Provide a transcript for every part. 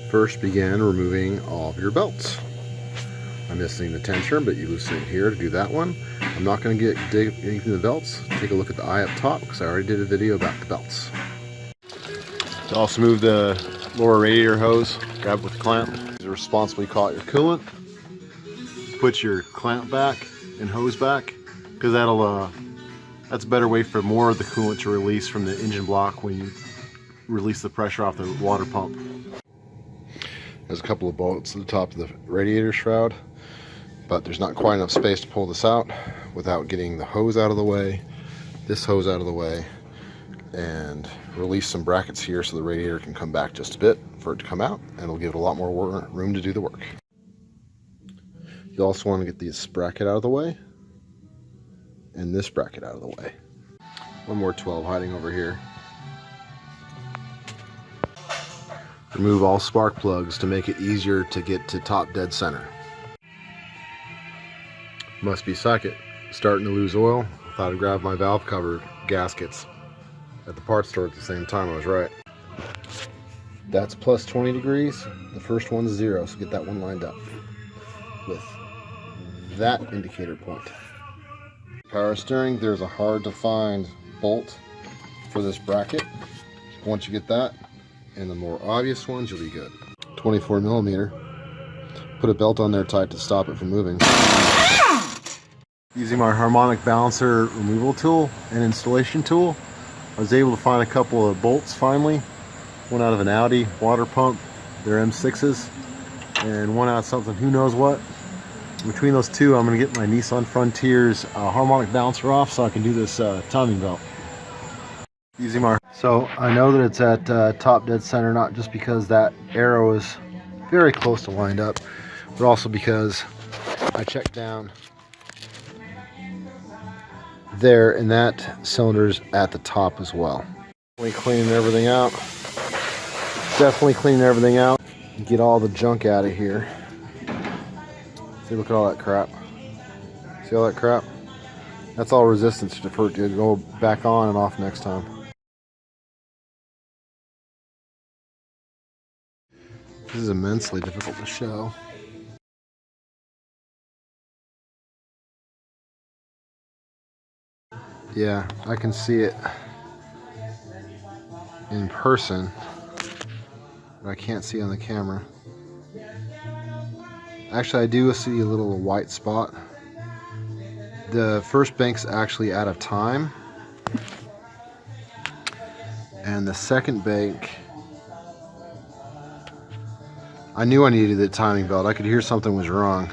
First, begin removing all of your belts. I'm missing the tensioner, but you loosen it here to do that one. I'm not going to dig into the belts. Take a look at the eye up top because I already did a video about the belts. To also move the lower radiator hose, grab it with the clamp. You responsibly caught your coolant. Put your clamp back and hose back because that's a better way for more of the coolant to release from the engine block when you release the pressure off the water pump. There's a couple of bolts at the top of the radiator shroud, but there's not quite enough space to pull this out without getting the hose out of the way, this hose out of the way, and release some brackets here so the radiator can come back just a bit for it to come out, and it'll give it a lot more room to do the work. You also want to get this bracket out of the way and this bracket out of the way. One more 12 hiding over here. Remove all spark plugs to make it easier to get to top dead center. Must be socket. Starting to lose oil. I thought I'd grab my valve cover gaskets at the parts store at the same time. I was right. That's plus 20 degrees. The first one's 0, so get that one lined up with that indicator point. Power steering, there's a hard to find bolt for this bracket. Once you get that, and the more obvious ones, you'll be good. 24 millimeter. Put a belt on there tight to stop it from moving. Using my Harmonic balancer removal tool and installation tool, I was able to find a couple of bolts finally. One out of an Audi water pump, their M6s, and one out of something who knows what. Between those two, I'm going to get my Nissan Frontier's Harmonic balancer off so I can do this timing belt. Using my... So I know that it's at top dead center, not just because that arrow is very close to lined up, but also because I checked down there and that cylinder's at the top as well. Definitely cleaning everything out. Definitely cleaning everything out. Get all the junk out of here. See, look at all that crap. See all that crap? That's all resistance for it to go back on and off next time. This is immensely difficult to show. Yeah, I can see it in person, but I can't see on the camera. Actually, I do see a little white spot. The first bank's actually out of time, and the second bank, I knew I needed the timing belt. I could hear something was wrong.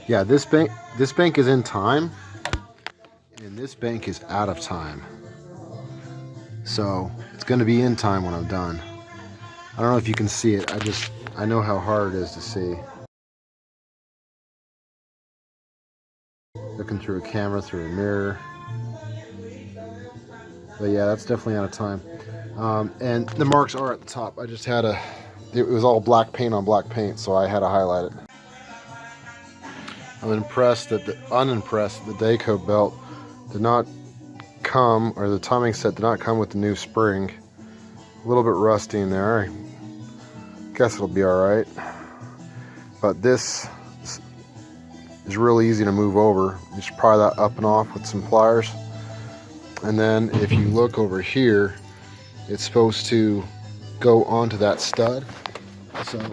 Yeah, this bank is in time, and this bank is out of time. So it's going to be in time when I'm done. I don't know if you can see it. I know how hard it is to see. Looking through a camera, through a mirror. But yeah, that's definitely out of time. And the marks are at the top. I just had it was all black paint on black paint, so I had to highlight it. I'm unimpressed that the Dayco belt did not come, or the timing set did not come with the new spring. A little bit rusty in there. I guess it'll be alright. But this is really easy to move over. You should pry that up and off with some pliers. And then if you look over here, it's supposed to go onto that stud. So it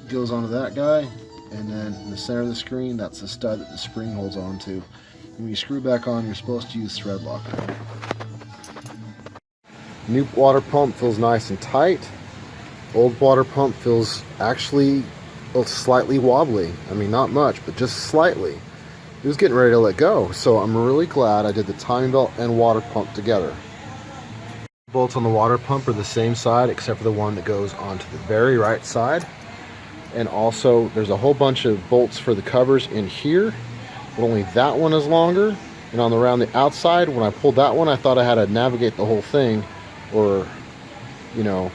goes onto that guy, and then in the center of the screen, that's the stud that the spring holds on to. And when you screw back on, you're supposed to use thread locker. New water pump feels nice and tight. Old water pump feels actually slightly wobbly. I mean, not much, but just slightly. It was getting ready to let go, so I'm really glad I did the timing belt and water pump together. Bolts on the water pump are the same side except for the one that goes onto the very right side. And also there's a whole bunch of bolts for the covers in here, but only that one is longer. And around the outside, when I pulled that one, I thought I had to navigate the whole thing, or, you know,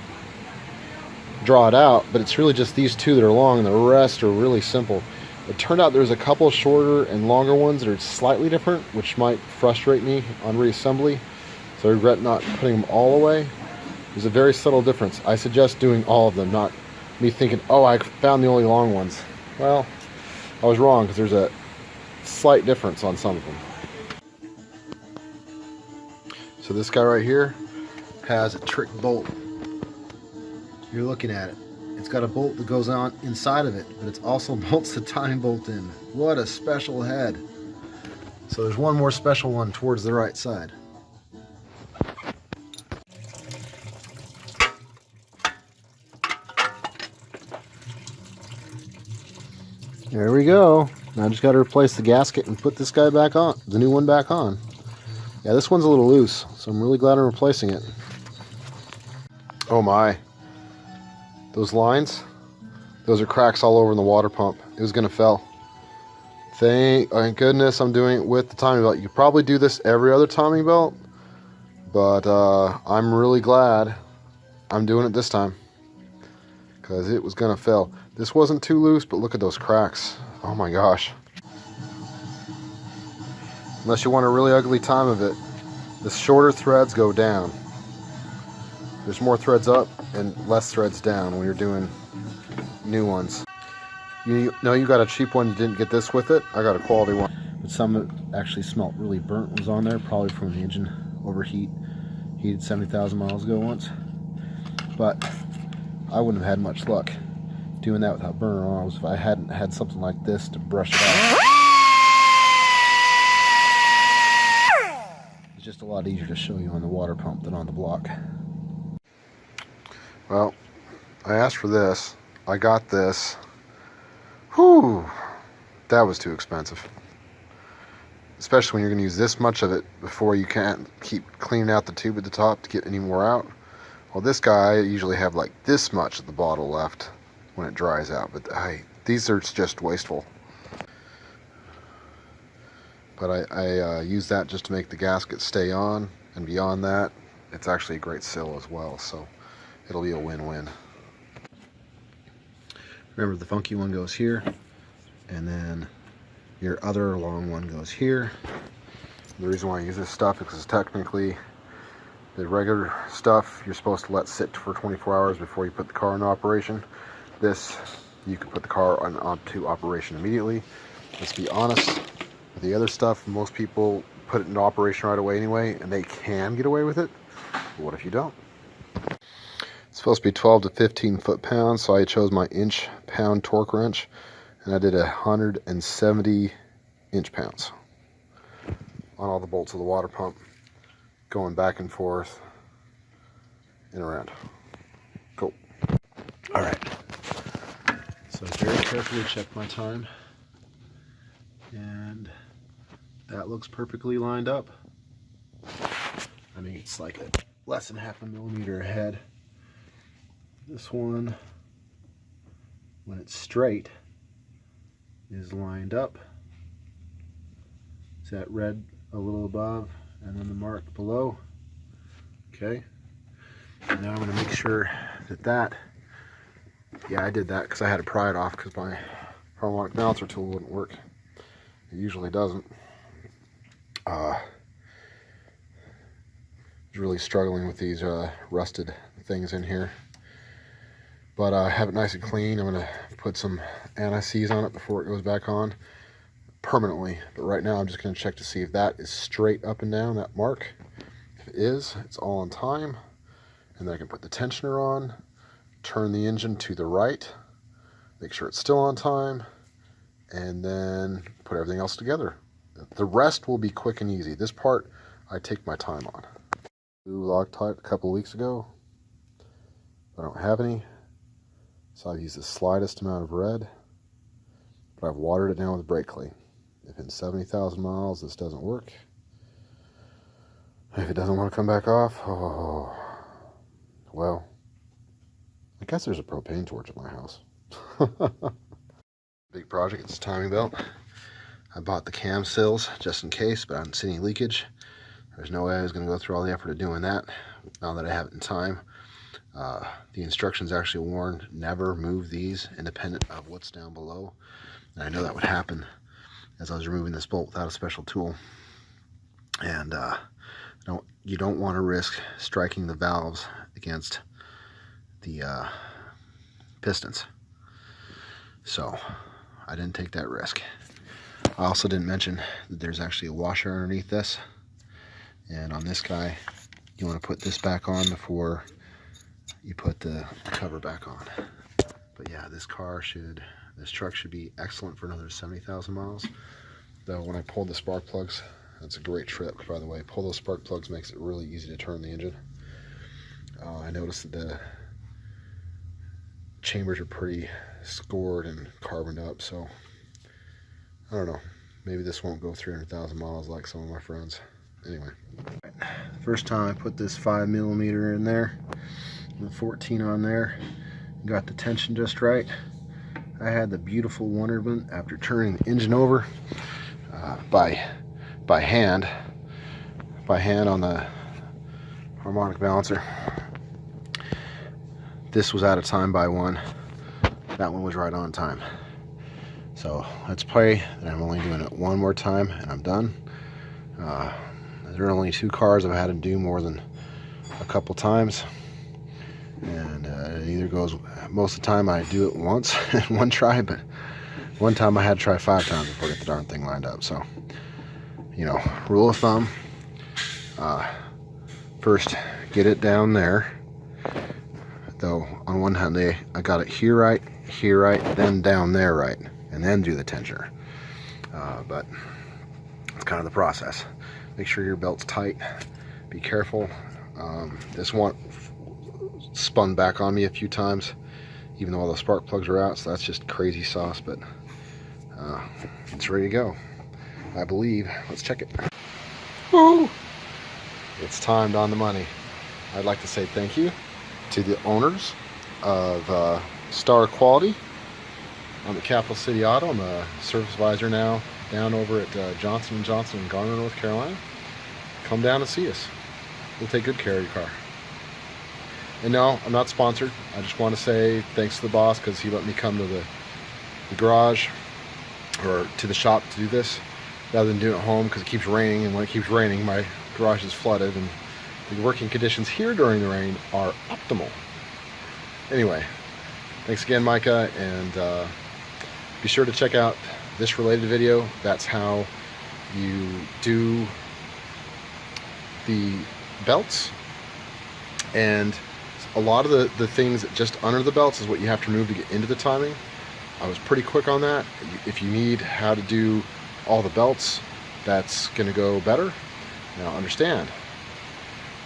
draw it out, but it's really just these two that are long, and the rest are really simple. It turned out there's a couple shorter and longer ones that are slightly different, which might frustrate me on reassembly. So I regret not putting them all away. There's a very subtle difference. I suggest doing all of them, not me thinking, oh, I found the only long ones. Well, I was wrong, because there's a slight difference on some of them. So this guy right here has a trick bolt. You're looking at it. It's got a bolt that goes on inside of it, but it also bolts the timing bolt in. What a special head. So there's one more special one towards the right side. There we go. Now I just got to replace the gasket and put this guy back on, the new one back on. Yeah, this one's a little loose, so I'm really glad I'm replacing it. Oh my. Those lines, those are cracks all over in the water pump. It was going to fail. Thank goodness I'm doing it with the timing belt. You could probably do this every other timing belt, but I'm really glad I'm doing it this time, because it was going to fail. This wasn't too loose, but look at those cracks. Oh my gosh. Unless you want a really ugly time of it, the shorter threads go down. There's more threads up and less threads down when you're doing new ones. You know you got a cheap one, you didn't get this with it. I got a quality one. But some that actually smelled really burnt was on there, probably from the engine overheat. Heated 70,000 miles ago once. But I wouldn't have had much luck doing that without burner arms if I hadn't had something like this to brush it off. It's just a lot easier to show you on the water pump than on the block. Well, I asked for this. I got this. Whew, that was too expensive. Especially when you're going to use this much of it before you can't keep cleaning out the tube at the top to get any more out. Well, this guy, I usually have like this much of the bottle left when it dries out, but these are just wasteful. But I use that just to make the gasket stay on, and beyond that, it's actually a great seal as well, so it'll be a win-win. Remember, the funky one goes here, and then your other long one goes here. The reason why I use this stuff is because technically the regular stuff you're supposed to let sit for 24 hours before you put the car into operation. This, you can put the car onto operation immediately. Let's be honest, with the other stuff, most people put it into operation right away anyway, and they can get away with it. But what if you don't? It's supposed to be 12 to 15 foot-pounds, so I chose my inch-pound torque wrench, and I did 170 inch-pounds on all the bolts of the water pump, going back and forth and around. Cool. All right. So very carefully check my time, and that looks perfectly lined up. I mean, it's like less than half a millimeter ahead. This one, when it's straight, is lined up. It's that red a little above, and then the mark below. Okay. And now I'm going to make sure that yeah, I did that because I had to pry it off because my harmonic balancer tool wouldn't work. It usually doesn't. I was really struggling with these rusted things in here. But I have it nice and clean. I'm going to put some anti-seize on it before it goes back on permanently. But right now I'm just going to check to see if that is straight up and down, that mark. If it is, it's all on time. And then I can put the tensioner on, turn the engine to the right, make sure it's still on time, and then put everything else together. The rest will be quick and easy. This part, I take my time on. Blue Loctite a couple of weeks ago. I don't have any, so I've used the slightest amount of red, but I've watered it down with brake clean. If in 70,000 miles this doesn't work, if it doesn't want to come back off, oh, well, I guess there's a propane torch at my house. Big project, it's a timing belt. I bought the cam sills just in case, but I didn't see any leakage. There's no way I was going to go through all the effort of doing that now that I have it in time. The instructions actually warn never move these independent of what's down below. And I know that would happen as I was removing this bolt without a special tool. And you don't want to risk striking the valves against the pistons. So I didn't take that risk. I also didn't mention that there's actually a washer underneath this. And on this guy, you want to put this back on before you put the cover back on. But yeah, this truck should be excellent for another 70,000 miles. Though when I pulled the spark plugs, that's a great trick, by the way. Pull those spark plugs makes it really easy to turn the engine. I noticed that the chambers are pretty scored and carboned up, so I don't know. Maybe this won't go 300,000 miles like some of my friends. Anyway, first time I put this 5mm in there, and 14 on there, got the tension just right. I had the beautiful wonderment after turning the engine over by hand on the harmonic balancer. This was out of time by 1. That one was right on time. So let's pray that I'm only doing it one more time and I'm done. There are only 2 cars I've had to do more than a couple times, and it either goes, most of the time I do it once in one try, but one time I had to try 5 times before I get the darn thing lined up. So, you know, rule of thumb, first get it down there. Though on one hand I got it here right, then down there right, and then do the tensioner. But it's kind of the process. Make sure your belt's tight. Be careful. This one spun back on me a few times, even though all the spark plugs are out, so that's just crazy sauce, but it's ready to go, I believe. Let's check it. Woo! It's timed on the money. I'd like to say thank you to the owners of Star Quality on the Capital City Auto. I'm a service advisor now down over at Johnson & Johnson in Garner, North Carolina. Come down and see us. We'll take good care of your car. And no, I'm not sponsored. I just want to say thanks to the boss because he let me come to the garage or to the shop to do this rather than doing it at home because it keeps raining, and when it keeps raining my garage is flooded and the working conditions here during the rain are optimal. Anyway, thanks again, Micah, and be sure to check out this related video. That's how you do the belts, and a lot of the things that just under the belts is what you have to remove to get into the timing. I was pretty quick on that. If you need how to do all the belts, that's going to go better. Now understand,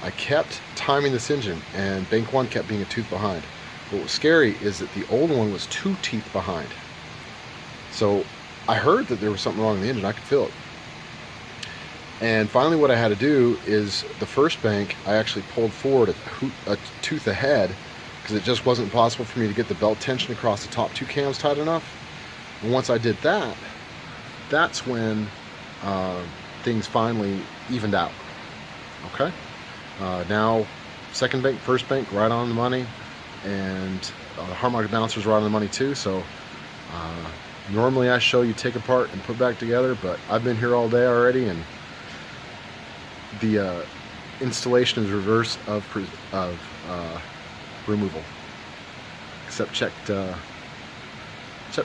I kept timing this engine and bank 1 kept being a tooth behind. What was scary is that the old one was 2 teeth behind. So I heard that there was something wrong in the engine. I could feel it. And finally what I had to do is the first bank, I actually pulled forward a tooth ahead because it just wasn't possible for me to get the belt tension across the top 2 cams tight enough. And once I did that, that's when things finally evened out. Okay? Now, second bank, first bank, right on the money, and the harmonic balancer's right on the money too. So normally I show you take apart and put back together, but I've been here all day already, and the installation is reverse of removal. Except check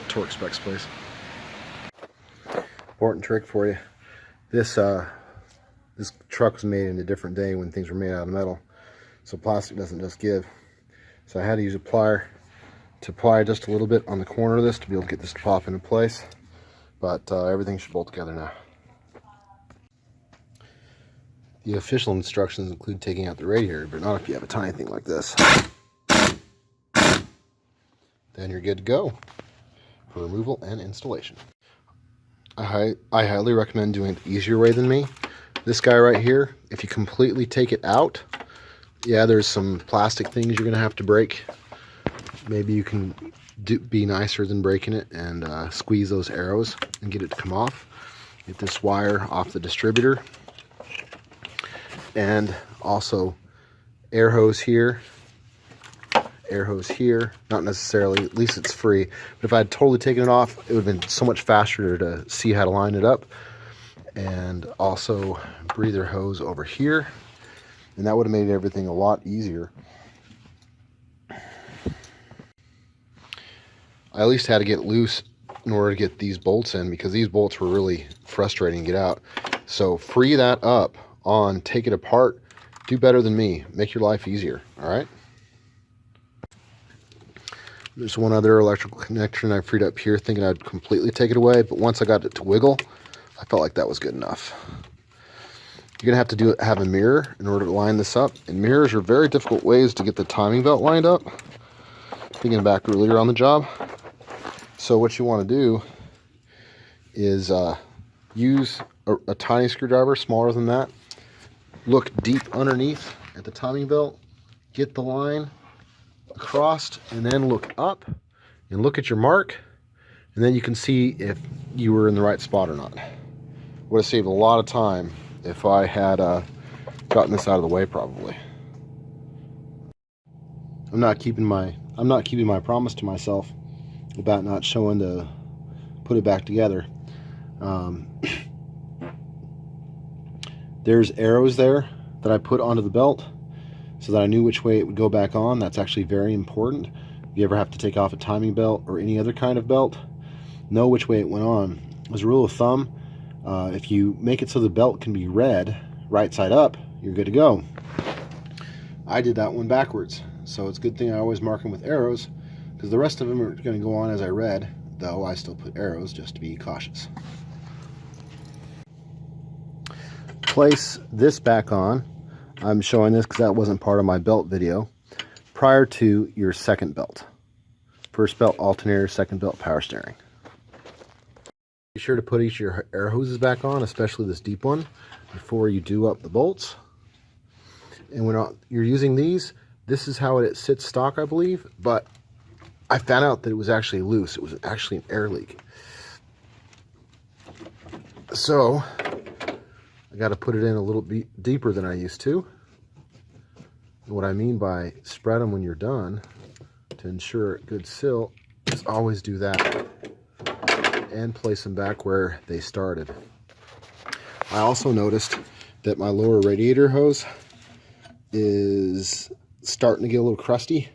torque specs, please. Important trick for you. This truck was made in a different day when things were made out of metal, so plastic doesn't just give. So I had to use a plier to ply just a little bit on the corner of this to be able to get this to pop into place. But everything should bolt together now. The official instructions include taking out the radiator, but not if you have a tiny thing like this. Then you're good to go for removal and installation. I highly recommend doing it the easier way than me. This guy right here, if you completely take it out, yeah, there's some plastic things you're going to have to break. Maybe you can be nicer than breaking it and squeeze those arrows and get it to come off. Get this wire off the distributor. And also air hose here air hose here. Not necessarily, at least it's free. But if I had totally taken it off, it would have been so much faster to see how to line it up. And also breather hose over here. And that would have made everything a lot easier. I at least had to get loose in order to get these bolts in, because these bolts were really frustrating to get out. So free that up on, take it apart, do better than me, make your life easier. All right. There's one other electrical connection I freed up here, thinking I'd completely take it away, but once I got it to wiggle, I felt like that was good enough. You're gonna have to have a mirror in order to line this up, and mirrors are very difficult ways to get the timing belt lined up. Thinking back earlier on the job. So what you want to do is use a tiny screwdriver, smaller than that. Look deep underneath at the timing belt, get the line across, and then look up and look at your mark, and then you can see if you were in the right spot or not. Would have saved a lot of time if I had gotten this out of the way, probably. I'm not keeping my promise to myself about not showing to put it back together. There's arrows there that I put onto the belt so that I knew which way it would go back on. That's actually very important. If you ever have to take off a timing belt or any other kind of belt, know which way it went on. As a rule of thumb, if you make it so the belt can be read right side up, you're good to go. I did that one backwards, so it's a good thing I always mark them with arrows, because the rest of them are going to go on as I read, though I still put arrows just to be cautious. Place this back on. I'm showing this because that wasn't part of my belt video. Prior to your second belt. First belt alternator, second belt power steering. Be sure to put each of your air hoses back on, especially this deep one, before you do up the bolts. And when you're using these, this is how it sits stock, I believe, but I found out that it was actually loose. It was actually an air leak. So I got to put it in a little bit deeper than I used to. And what I mean by spread them when you're done to ensure a good seal is always do that and place them back where they started. I also noticed that my lower radiator hose is starting to get a little crusty.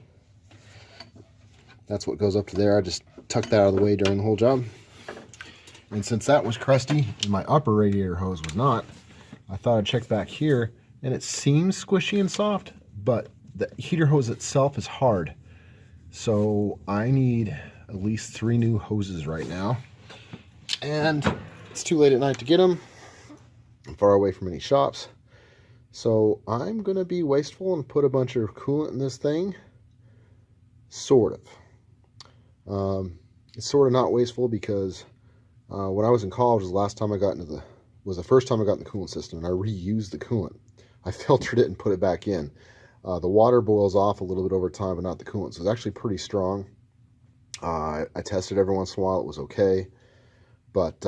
That's what goes up to there. I just tucked that out of the way during the whole job. And since that was crusty and my upper radiator hose was not, I thought I'd check back here, and it seems squishy and soft, but the heater hose itself is hard. So I need at least 3 new hoses right now. And it's too late at night to get them. I'm far away from any shops. So I'm going to be wasteful and put a bunch of coolant in this thing. Sort of. It's sort of not wasteful because when I was in college, was the first time I got in the coolant system, and I reused the coolant. I filtered it and put it back in. The water boils off a little bit over time, but not the coolant. So it's actually pretty strong. I tested every once in a while. It was okay. But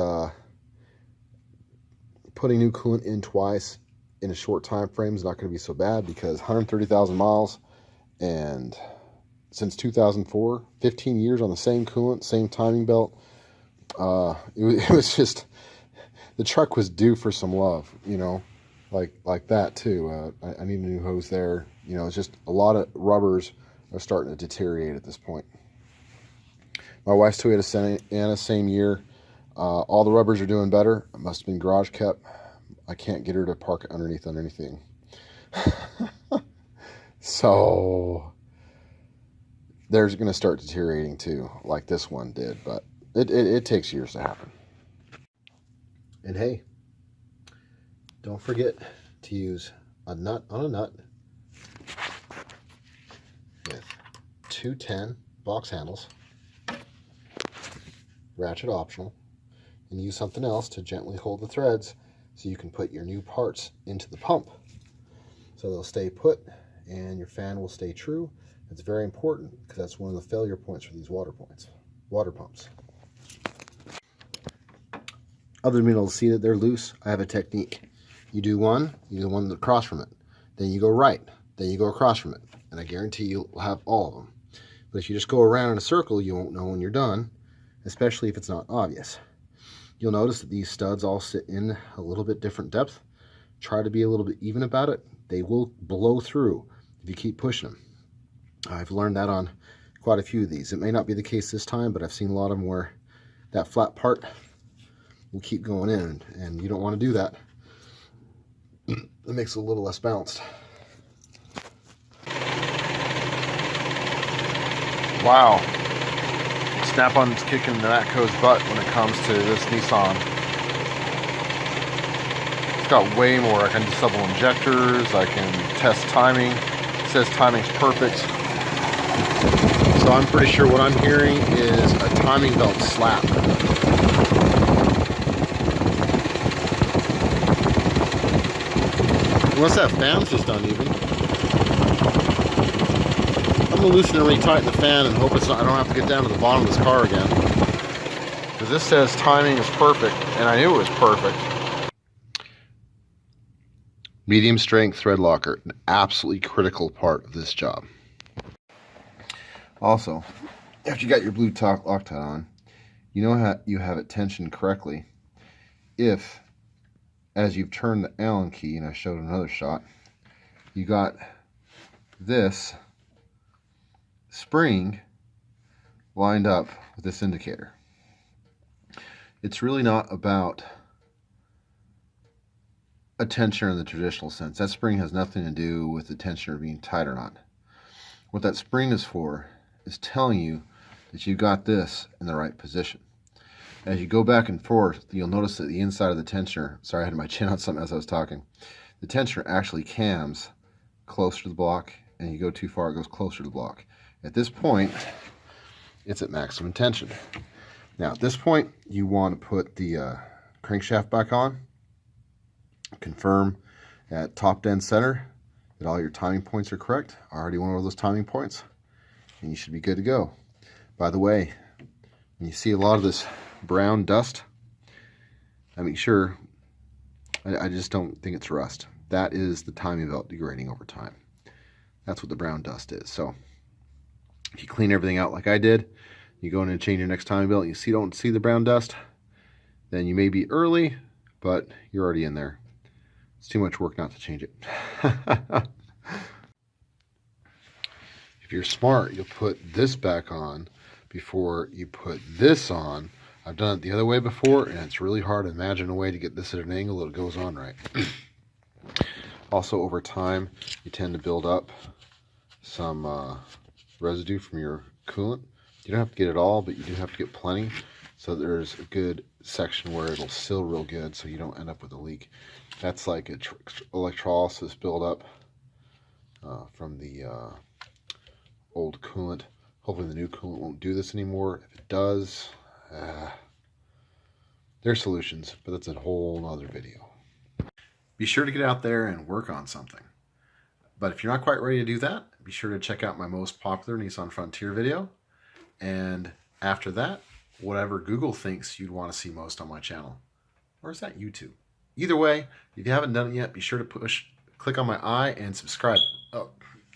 putting new coolant in twice in a short time frame is not going to be so bad, because 130,000 miles, and since 2004, 15 years on the same coolant, same timing belt. It was just, the truck was due for some love, you know, like that too. I need a new hose there. You know, it's just a lot of rubbers are starting to deteriorate at this point. My wife's Toyota Sienna, same year. All the rubbers are doing better. It must have been garage kept. I can't get her to park underneath on anything. So they're going to start deteriorating too, like this one did, but it takes years to happen. And hey, don't forget to use a nut on a nut with 210 box handles, ratchet optional, and use something else to gently hold the threads so you can put your new parts into the pump so they'll stay put and your fan will stay true. It's very important because that's one of the failure points for these water pumps. Other than being able to see that they're loose, I have a technique. You do one across from it, then you go right, then you go across from it, and I guarantee you'll have all of them. But if you just go around in a circle, you won't know when you're done, especially if it's not obvious. You'll notice that these studs all sit in a little bit different depth. Try to be a little bit even about it. They will blow through if you keep pushing them. I've learned that on quite a few of these. It may not be the case this time, but I've seen a lot of them where that flat part will keep going in, and you don't want to do that. It makes it a little less balanced. Wow. Snap-on's kicking Matco's butt when it comes to this Nissan. It's got way more. I can disable injectors. I can test timing. It says timing's perfect. So I'm pretty sure what I'm hearing is a timing belt slap. Unless that fan's just uneven. I'm gonna loosen and retighten the fan and hope it's not, I don't have to get down to the bottom of this car again. Because this says timing is perfect, and I knew it was perfect. Medium strength thread locker, an absolutely critical part of this job. Also, after you got your blue Loctite on, you know how you have it tensioned correctly if, as you've turned the Allen key, and I showed another shot, you got this spring lined up with this indicator. It's really not about a tensioner in the traditional sense. That spring has nothing to do with the tensioner being tight or not. What that spring is for is telling you that you got this in the right position. As you go back and forth, you'll notice that the inside of the tensioner, sorry I had my chin on something as I was talking, the tensioner actually cams closer to the block, and you go too far, it goes closer to the block. At this point, it's at maximum tension. Now at this point, you want to put the crankshaft back on, confirm at top dead center that all your timing points are correct. I already went over those timing points, and you should be good to go. By the way, when you see a lot of this brown dust, I mean, sure, I just don't think it's rust. That is the timing belt degrading over time. That's what the brown dust is. So if you clean everything out like I did, you go in and change your next timing belt, and you don't see the brown dust, then you may be early, but you're already in there. It's too much work not to change it. If you're smart, you'll put this back on before you put this on. I've done it the other way before, and it's really hard to imagine a way to get this at an angle that it goes on right. Also, over time, you tend to build up some residue from your coolant. You don't have to get it all, but you do have to get plenty. So there's a good section where it'll seal real good so you don't end up with a leak. That's like a electrolysis buildup from the old coolant. Hopefully the new coolant won't do this anymore. If it does, there's solutions, but that's a whole other video. Be sure to get out there and work on something. But if you're not quite ready to do that, be sure to check out my most popular Nissan Frontier video. And after that, whatever Google thinks you'd want to see most on my channel. Or is that YouTube? Either way, if you haven't done it yet, be sure to click on my eye and subscribe. Oh,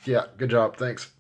yeah, good job. Thanks.